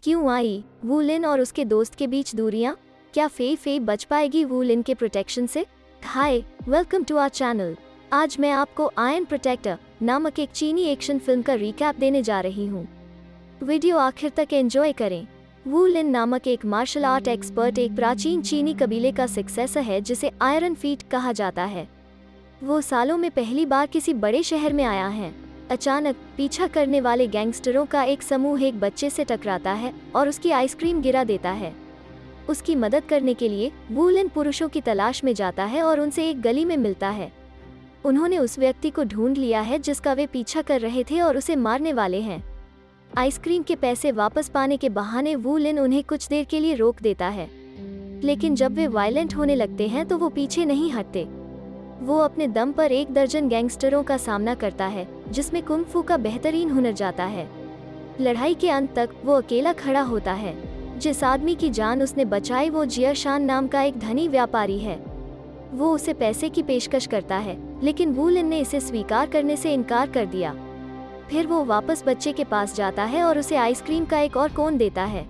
क्यों आई वू लिन और उसके दोस्त के बीच दूरियां? क्या फे फे बच पाएगी वू लिन के प्रोटेक्शन से? हाय, वेलकम टू आवर चैनल। आज मैं आपको आयरन प्रोटेक्टर नामक एक चीनी एक्शन फिल्म का रिकैप देने जा रही हूँ। वीडियो आखिर तक एंजॉय करें। वू लिन नामक एक मार्शल आर्ट एक्सपर्ट एक प्राचीन चीनी कबीले का सक्सेसर है जिसे आयरन फीट कहा जाता है। वो सालों में पहली बार किसी बड़े शहर में आया है। अचानक पीछा करने वाले गैंगस्टरों का एक समूह एक बच्चे से टकराता है और उसकी आइसक्रीम गिरा देता है। उसकी मदद करने के लिए वू लिन पुरुषों की तलाश में जाता है और उनसे एक गली में मिलता है। उन्होंने उस व्यक्ति को ढूंढ लिया है जिसका वे पीछा कर रहे थे और उसे मारने वाले हैं। आइसक्रीम के पैसे वापस पाने के बहाने वू लिन उन्हें कुछ देर के लिए रोक देता है, लेकिन जब वे वायलेंट होने लगते हैं तो वो पीछे नहीं हटते। वो अपने दम पर एक दर्जन गैंगस्टरों का सामना करता है जिसमें कुंग फू का बेहतरीन हुनर जाता है। लड़ाई के अंत तक वो अकेला खड़ा होता है। जिस आदमी की जान उसने बचाई वो जिया शान नाम का एक धनी व्यापारी है। वो उसे पैसे की पेशकश करता है, लेकिन वू लिन ने इसे स्वीकार करने से इनकार कर दिया। फिर वो वापस बच्चे के पास जाता है और उसे आइसक्रीम का एक और कोन देता है।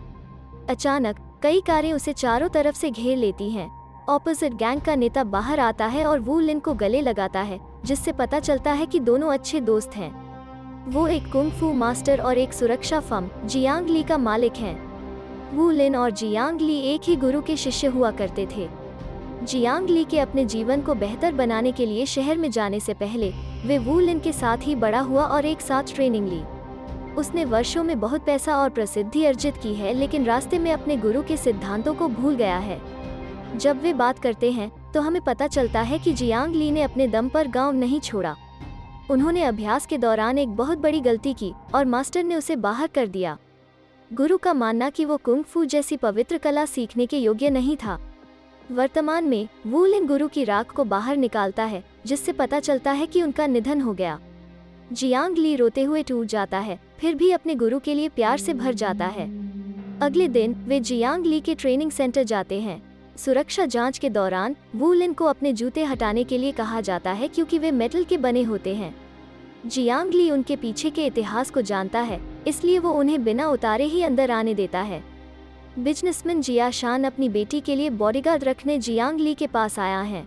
अचानक कई कारें उसे चारों तरफ से घेर लेती हैं। ऑपोजिट गैंग का नेता बाहर आता है और वू लिन को गले लगाता है, जिससे पता चलता है कि दोनों अच्छे दोस्त हैं। वो एक कुंग फू मास्टर और एक सुरक्षा फर्म जियांग ली का मालिक हैं। वू लिन और जियांग ली एक ही गुरु के शिष्य हुआ करते थे। जियांग ली के अपने जीवन को बेहतर बनाने के लिए शहर में जाने से पहले वे वू लिन के साथ ही बड़ा हुआ और एक साथ ट्रेनिंग ली। उसने वर्षों में बहुत पैसा और प्रसिद्धि अर्जित की है, लेकिन रास्ते में अपने गुरु के सिद्धांतों को भूल गया है। जब वे बात करते हैं तो हमें पता चलता है कि जियांग ली ने अपने दम पर गांव नहीं छोड़ा। उन्होंने अभ्यास के दौरान एक बहुत बड़ी गलती की और मास्टर ने उसे बाहर कर दिया। गुरु का मानना कि वो कुंग फू जैसी पवित्र कला सीखने के योग्य नहीं था। वर्तमान में वू लिन गुरु की राख को बाहर निकालता है, जिससे पता चलता है कि उनका निधन हो गया। जियांग ली रोते हुए टूट जाता है, फिर भी अपने गुरु के लिए प्यार से भर जाता है। अगले दिन वे जियांग ली के ट्रेनिंग सेंटर जाते हैं। सुरक्षा जांच के दौरान वू लिन को अपने जूते हटाने के लिए कहा जाता है क्योंकि वे मेटल के बने होते हैं। जियांग ली उनके पीछे के इतिहास को जानता है, इसलिए वो उन्हें बिना उतारे ही अंदर आने देता है। बिजनेसमैन जिया शान अपनी बेटी के लिए बॉडीगार्ड रखने जियांग ली के पास आया है।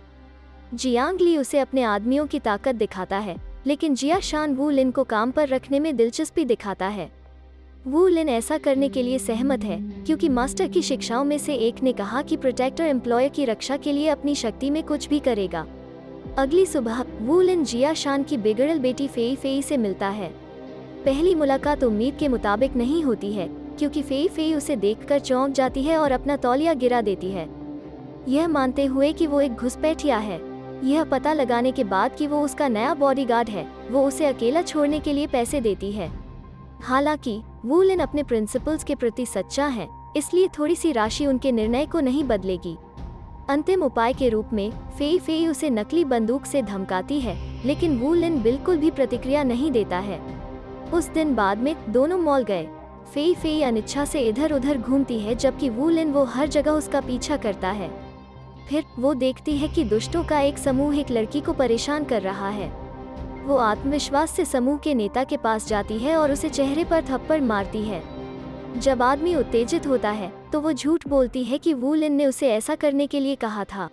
जियांग ली उसे अपने आदमियों की ताकत दिखाता है, लेकिन जिया शान वू लिन को काम पर रखने में दिलचस्पी दिखाता है। वू लिन ऐसा करने के लिए सहमत है क्योंकि मास्टर की शिक्षाओं में से एक ने कहा कि प्रोटेक्टर एम्प्लॉयर की रक्षा के लिए अपनी शक्ति में कुछ भी करेगा। अगली सुबह वू लिन जिया शान की बिगड़ल बेटी फेई फेई से मिलता है। पहली मुलाकात उम्मीद के मुताबिक नहीं होती है क्योंकि फेई फेई उसे देखकर चौंक जाती है और अपना तौलिया गिरा देती है, यह मानते हुए कि वो एक घुसपैठिया है। यह पता लगाने के बाद कि वो उसका नया बॉडीगार्ड है, वो उसे अकेला छोड़ने के लिए पैसे देती है। हालांकि वू लिन अपने प्रिंसिपल्स के प्रति सच्चा है, इसलिए थोड़ी सी राशि उनके निर्णय को नहीं बदलेगी। अंतिम उपाय के रूप में फेई फेई उसे नकली बंदूक से धमकाती है, लेकिन वू लिन बिल्कुल भी प्रतिक्रिया नहीं देता है। उस दिन बाद में दोनों मॉल गए। फेई फेई अनिच्छा से इधर उधर घूमती है, जबकि वू लिन वो हर जगह उसका पीछा करता है। फिर वो देखती है कि दुष्टों का एक समूह एक लड़की को परेशान कर रहा है। वो आत्मविश्वास से समूह के नेता के पास जाती है और उसे चेहरे पर थप्पड़ मारती है। जब आदमी उत्तेजित होता है तो वो झूठ बोलती है कि वू लिन ने उसे ऐसा करने के लिए कहा था।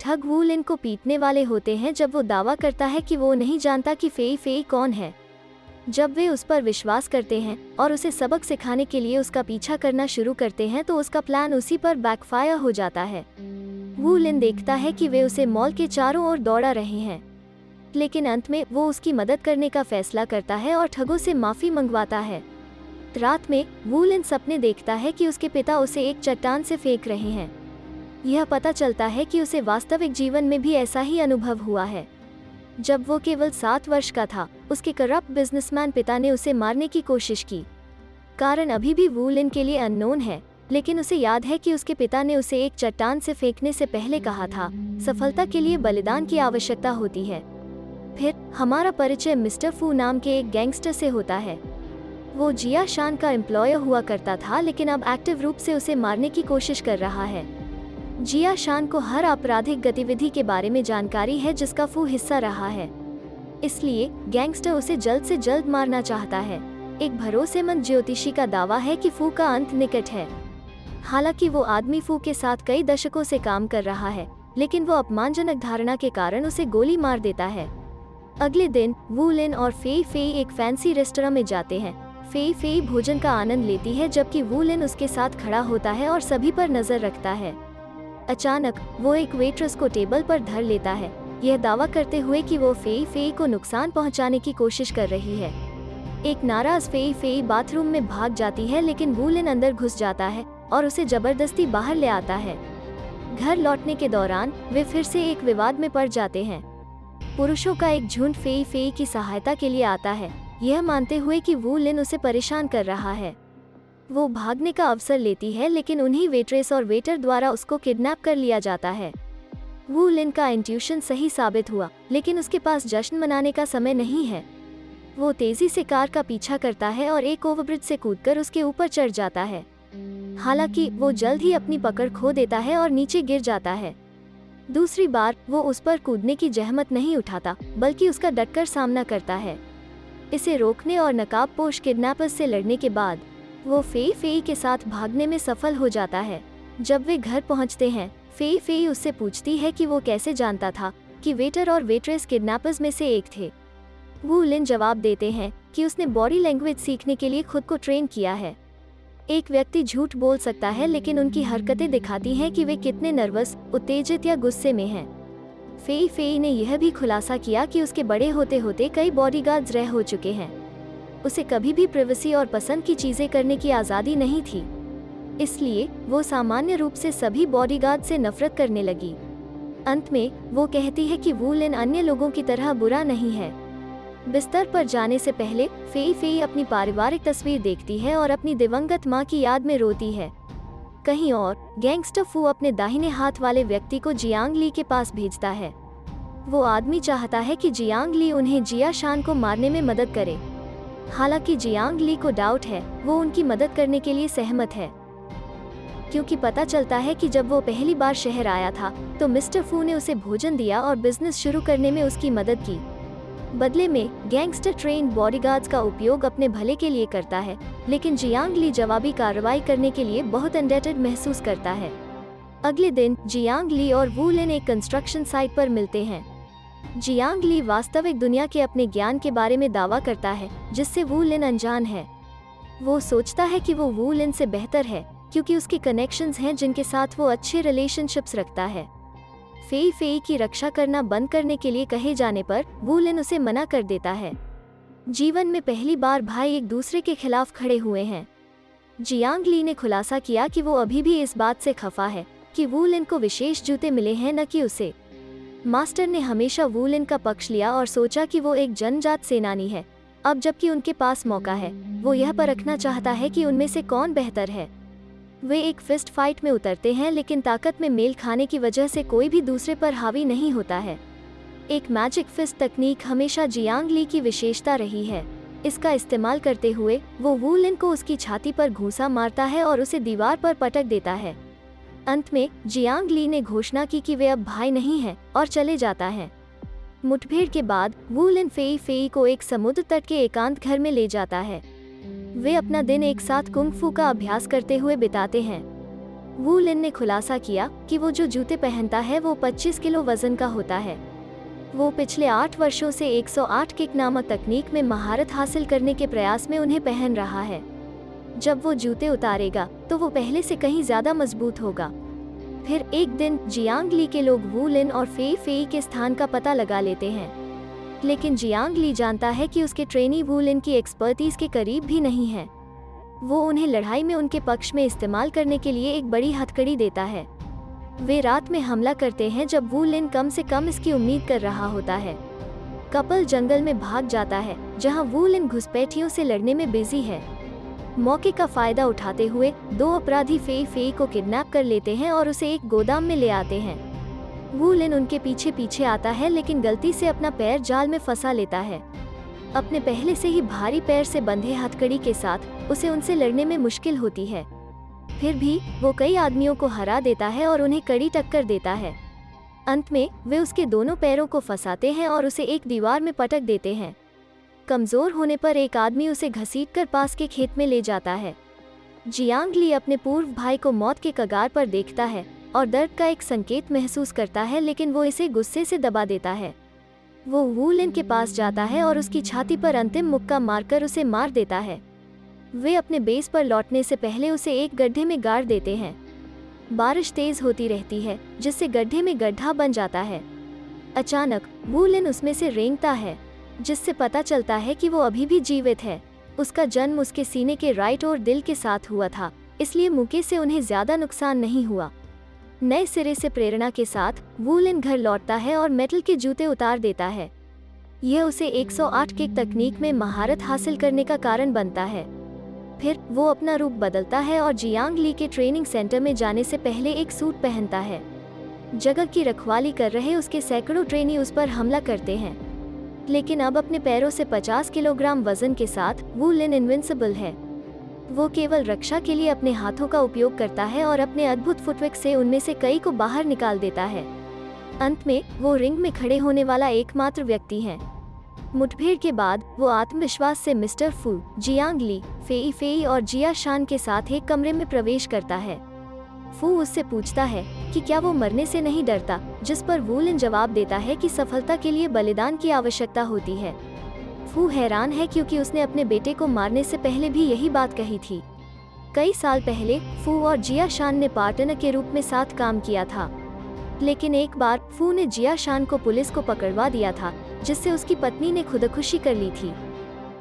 ठग वू लिन को पीटने वाले होते हैं जब वो दावा करता है कि वो नहीं जानता कि फेई फेई कौन है। जब वे उस पर विश्वास करते हैं और उसे सबक सिखाने के लिए उसका पीछा करना शुरू करते हैं तो उसका प्लान उसी पर बैकफायर हो जाता है। वू लिन देखता है कि वे उसे मॉल के चारों ओर दौड़ा रहे हैं, लेकिन अंत में वो उसकी मदद करने का फैसला करता है और ठगों से माफी मंगवाता है। रात में वू लिन सपने देखता है कि उसके पिता उसे एक चट्टान से फेंक रहे हैं। यह पता चलता है कि उसे वास्तविक जीवन में भी ऐसा ही अनुभव हुआ है। जब वो केवल 7 वर्ष का था, उसके करप्ट बिजनेसमैन पिता ने उसे मारने की कोशिश की। कारण अभी भी वू लिन के लिए अननोन है, लेकिन उसे याद है कि उसके पिता ने उसे एक चट्टान से फेंकने से पहले कहा था, सफलता के लिए बलिदान की आवश्यकता होती है। फिर हमारा परिचय मिस्टर फू नाम के एक गैंगस्टर से होता है। वो जिया शान का एम्प्लॉयर हुआ करता था, लेकिन अब एक्टिव रूप से उसे मारने की कोशिश कर रहा है। जिया शान को हर आपराधिक गतिविधि के बारे में जानकारी है जिसका फू हिस्सा रहा है, इसलिए गैंगस्टर उसे जल्द से जल्द मारना चाहता है। एक भरोसेमंद ज्योतिषी का दावा है कि फू का अंत निकट है। हालांकि वो आदमी फू के साथ कई दशकों से काम कर रहा है, लेकिन वो अपमानजनक धारणा के कारण उसे गोली मार देता है। अगले दिन वू लिन और फेई फेई एक फैंसी रेस्टोरेंट में जाते हैं। फेई फेई भोजन का आनंद लेती है जबकि वू लिन उसके साथ खड़ा होता है और सभी पर नजर रखता है। अचानक वो एक वेट्रेस को टेबल पर धर लेता है, यह दावा करते हुए कि वो फेई फेई को नुकसान पहुंचाने की कोशिश कर रही है। एक नाराज फेई फेई बाथरूम में भाग जाती है, लेकिन वू लिन अंदर घुस जाता है और उसे जबरदस्ती बाहर ले आता है। घर लौटने के दौरान वे फिर से एक विवाद में पड़ जाते हैं। पुरुषों का एक झुंड फेई फेई की सहायता के लिए आता है, यह मानते हुए कि वू लिन उसे परेशान कर रहा है। वो भागने का अवसर लेती है, लेकिन उन्हीं वेट्रेस और वेटर द्वारा उसको किडनैप कर लिया जाता है। वू लिन का इंट्यूशन सही साबित हुआ, लेकिन उसके पास जश्न मनाने का समय नहीं है। वो तेजी से कार का पीछा करता है और एक ओवरब्रिज से कूदकर उसके ऊपर चढ़ जाता है। हालांकि वो जल्द ही अपनी पकड़ खो देता है और नीचे गिर जाता है। दूसरी बार वो उस पर कूदने की जहमत नहीं उठाता, बल्कि उसका डटकर सामना करता है। इसे रोकने और नकाबपोश किडनैपर्स से लड़ने के बाद वो फेई फेई के साथ भागने में सफल हो जाता है। जब वे घर पहुंचते हैं, फेई फेई उससे पूछती है कि वो कैसे जानता था कि वेटर और वेट्रेस किडनैपर्स में से एक थे। वू लिन जवाब देते हैं कि उसने बॉडी लैंग्वेज सीखने के लिए खुद को ट्रेन किया है। एक व्यक्ति झूठ बोल सकता है, लेकिन उनकी हरकतें दिखाती हैं कि वे कितने नर्वस, उत्तेजित या गुस्से में हैं। फेई फेई ने यह भी खुलासा किया कि उसके बड़े होते होते कई बॉडीगार्ड्स रह हो चुके हैं। उसे कभी भी प्राइवेसी और पसंद की चीजें करने की आज़ादी नहीं थी, इसलिए वो सामान्य रूप से सभी बॉडीगार्ड से नफरत करने लगी। अंत में वो कहती है कि वू लिन अन्य लोगों की तरह बुरा नहीं है। बिस्तर पर जाने से पहले फेई फेई अपनी पारिवारिक तस्वीर देखती है और अपनी दिवंगत माँ की याद में रोती है। कहीं और गैंगस्टर फू अपने दाहिने हाथ वाले व्यक्ति को जियांग ली के पास भेजता है। वो आदमी चाहता है कि जियांग ली उन्हें जिया शान को मारने में मदद करे। हालांकि जियांग ली को डाउट है, वो उनकी मदद करने के लिए सहमत है, क्योंकि पता चलता है कि जब वो पहली बार शहर आया था तो मिस्टर फू ने उसे भोजन दिया और बिजनेस शुरू करने में उसकी मदद की। बदले में गैंगस्टर ट्रेन बॉडीगार्ड्स का उपयोग अपने भले के लिए करता है, लेकिन जियांग ली जवाबी कार्रवाई करने के लिए बहुत इंडेटेड महसूस करता है। अगले दिन जियांग ली और वू लिन एक कंस्ट्रक्शन साइट पर मिलते हैं। जियांग ली वास्तविक दुनिया के अपने ज्ञान के बारे में दावा करता है, जिससे वू लिन अनजान है। वो सोचता है कि वो वू लिन से बेहतर है, क्योंकि उसके कनेक्शंस हैं जिनके साथ वो अच्छे रिलेशनशिप्स रखता है। फेई फेई की रक्षा करना बंद करने के लिए कहे जाने पर वू लिन उसे मना कर देता है। जीवन में पहली बार भाई एक दूसरे के खिलाफ खड़े हुए हैं। जियांग ली ने खुलासा किया कि वो अभी भी इस बात से खफा है कि वू लिन को विशेष जूते मिले हैं, न कि उसे। मास्टर ने हमेशा वू लिन का पक्ष लिया और सोचा कि वो एक जनजात सेनानी है। अब जबकि उनके पास मौका है, वो यह परखना चाहता है कि उनमें से कौन बेहतर है। वे एक फिस्ट फाइट में उतरते हैं, लेकिन ताकत में मेल खाने की वजह से कोई भी दूसरे पर हावी नहीं होता है। एक मैजिक फिस्ट तकनीक हमेशा जियांग ली की विशेषता रही है। इसका इस्तेमाल करते हुए वो वू लिन को उसकी छाती पर घूंसा मारता है और उसे दीवार पर पटक देता है। अंत में जियांग ली ने घोषणा की कि वे अब भाई नहीं हैं और चले जाता है। मुठभेड़ के बाद वू लिन फेई फेई को एक समुद्र तट के एकांत घर में ले जाता है। वे अपना दिन एक साथ कुंग फू का अभ्यास करते हुए बिताते हैं। वू लिन ने खुलासा किया कि वो जो जूते पहनता है वो 25 किलो वजन का होता है। वो पिछले 8 वर्षों से 108 किक नामक तकनीक में महारत हासिल करने के प्रयास में उन्हें पहन रहा है। जब वो जूते उतारेगा तो वो पहले से कहीं ज्यादा मजबूत होगा। फिर एक दिन जियांग ली के लोग वू लिन और फेई फेई के स्थान का पता लगा लेते हैं, लेकिन जियांग ली जानता है कि उसके ट्रेनी वू लिन की एक्सपर्टीज के करीब भी नहीं है। वो उन्हें लड़ाई में उनके पक्ष में इस्तेमाल करने के लिए एक बड़ी हथकड़ी देता है। वे रात में हमला करते हैं जब वू लिन कम से कम इसकी उम्मीद कर रहा होता है। कपल जंगल में भाग जाता है, जहां वू लिन घुसपैठियों से लड़ने में बिजी है। मौके का फायदा उठाते हुए 2 अपराधी फेई फेई को किडनैप कर लेते हैं और उसे एक गोदाम में ले आते हैं। वू लिन उनके पीछे पीछे आता है, लेकिन गलती से अपना पैर जाल में फंसा लेता है। अपने पहले से ही भारी पैर से बंधे हथकड़ी के साथ उसे उनसे लड़ने में मुश्किल होती है। फिर भी वो कई आदमियों को हरा देता है और उन्हें कड़ी टक्कर देता है। अंत में वे उसके दोनों पैरों को फंसाते हैं और उसे एक दीवार में पटक देते हैं। कमजोर होने पर एक आदमी उसे घसीटकर पास के खेत में ले जाता है। जियांग ली अपने पूर्व भाई को मौत के कगार पर देखता है और दर्द का एक संकेत महसूस करता है, लेकिन वो इसे गुस्से से दबा देता है। वो वू लिन के पास जाता है और उसकी छाती पर अंतिम मुक्का मारकर उसे मार देता है। वे अपने बेस पर लौटने से पहले उसे एक गड्ढे में गाड़ देते हैं। बारिश तेज होती रहती है, जिससे गड्ढे में गड्ढा बन जाता है। अचानक वू लिन उसमें से रेंगता है, जिससे पता चलता है कि वो अभी भी जीवित है। उसका जन्म उसके सीने के राइट और दिल के साथ हुआ था, इसलिए मुक्के से उन्हें ज्यादा नुकसान नहीं हुआ। नए सिरे से प्रेरणा के साथ वू लिन घर लौटता है और मेटल के जूते उतार देता है। यह उसे 108 किक तकनीक में महारत हासिल करने का कारण बनता है। फिर वो अपना रूप बदलता है और जियांग ली के ट्रेनिंग सेंटर में जाने से पहले एक सूट पहनता है। जगह की रखवाली कर रहे उसके सैकड़ों ट्रेनी उस पर हमला करते हैं, लेकिन अब अपने पैरों से 50 किलोग्राम वजन के साथ वू लिन इनविंसिबल है। वो केवल रक्षा के लिए अपने हाथों का उपयोग करता है और अपने अद्भुत फुटवर्क से उनमें से कई को बाहर निकाल देता है। अंत में वो रिंग में खड़े होने वाला एकमात्र व्यक्ति है। मुठभेड़ के बाद वो आत्मविश्वास से मिस्टर फू, जियांग ली, फेई फेई और जिया शान के साथ एक कमरे में प्रवेश करता है। फू उससे पूछता है कि क्या वो मरने से नहीं डरता, जिस पर वू लिन जवाब देता है कि सफलता के लिए बलिदान की आवश्यकता होती है। फू हैरान है क्योंकि उसने अपने बेटे को मारने से पहले भी यही बात कही थी। कई साल पहले फू और जिया शान ने पार्टनर के रूप में साथ काम किया था, लेकिन एक बार फू ने जिया शान को पुलिस को पकड़वा दिया था, जिससे उसकी पत्नी ने खुदकुशी कर ली थी।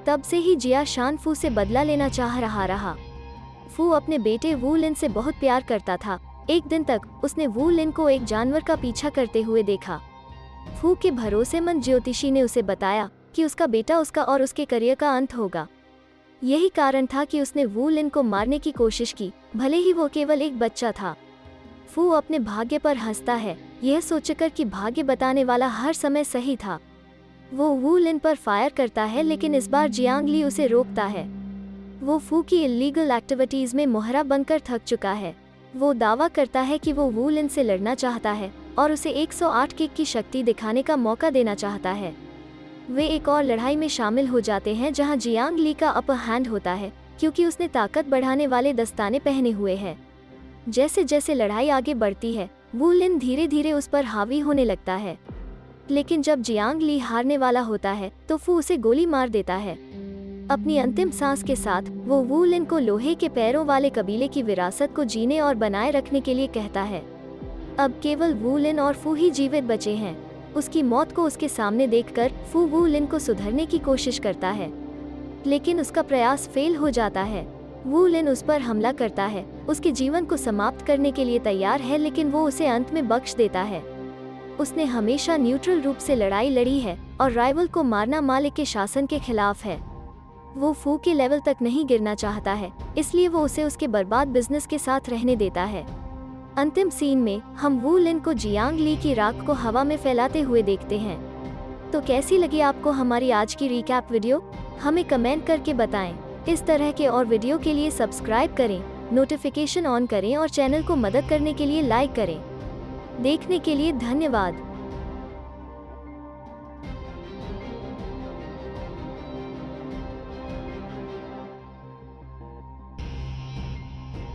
तब से ही जिया शान फू से बदला लेना चाह रहा। फू अपने बेटे वू लिन से बहुत प्यार करता था। एक दिन तक उसने वू लिन को एक जानवर का पीछा करते हुए देखा। फू के भरोसेमंद ज्योतिषी ने उसे बताया कि उसका बेटा उसका और उसके करियर का अंत होगा। यही कारण था कि उसने वू लिन को मारने की कोशिश की, भले ही वो केवल एक बच्चा था। फू अपने भाग्य पर हंसता है, यह सोचकर कि भाग्य बताने वाला हर समय सही था। वो वू लिन पर फायर करता है, लेकिन इस बार जियांग ली उसे रोकता है। वो फू की इल्लीगल एक्टिविटीज में मोहरा बनकर थक चुका है। वो दावा करता है कि वो वू लिन से लड़ना चाहता है और उसे 108 किक की शक्ति दिखाने का मौका देना चाहता है। वे एक और लड़ाई में शामिल हो जाते हैं जहां जियांग ली का अपर हैंड होता है, क्योंकि उसने ताकत बढ़ाने वाले दस्ताने पहने हुए हैं। जैसे जैसे लड़ाई आगे बढ़ती है, वू लिन धीरे धीरे उस पर हावी होने लगता है। लेकिन जब जियांग ली हारने वाला होता है तो फू उसे गोली मार देता है। अपनी अंतिम सांस के साथ वो वू लिन को लोहे के पैरों वाले कबीले की विरासत को जीने और बनाए रखने के लिए कहता है। अब केवल वू लिन और फू ही जीवित बचे हैं। उसकी मौत को उसके सामने देखकर फू वू लिन को सुधारने की कोशिश करता है, लेकिन उसका प्रयास फेल हो जाता है। वू लिन उस पर हमला करता है, उसके जीवन को समाप्त करने के लिए तैयार है, लेकिन वो उसे अंत में बख्श देता है। उसने हमेशा न्यूट्रल रूप से लड़ाई लड़ी है और राइवल को मारना मालिक के शासन के खिलाफ है। वो फू के लेवल तक नहीं गिरना चाहता है, इसलिए वो उसे उसके बर्बाद बिजनेस के साथ रहने देता है। अंतिम सीन में हम वू लिन को जियांग ली की राख को हवा में फैलाते हुए देखते हैं। तो कैसी लगी आपको हमारी आज की रिकैप वीडियो? हमें कमेंट करके बताएं। इस तरह के और वीडियो के लिए सब्सक्राइब करें, नोटिफिकेशन ऑन करें और चैनल को मदद करने के लिए लाइक करें। देखने के लिए धन्यवाद।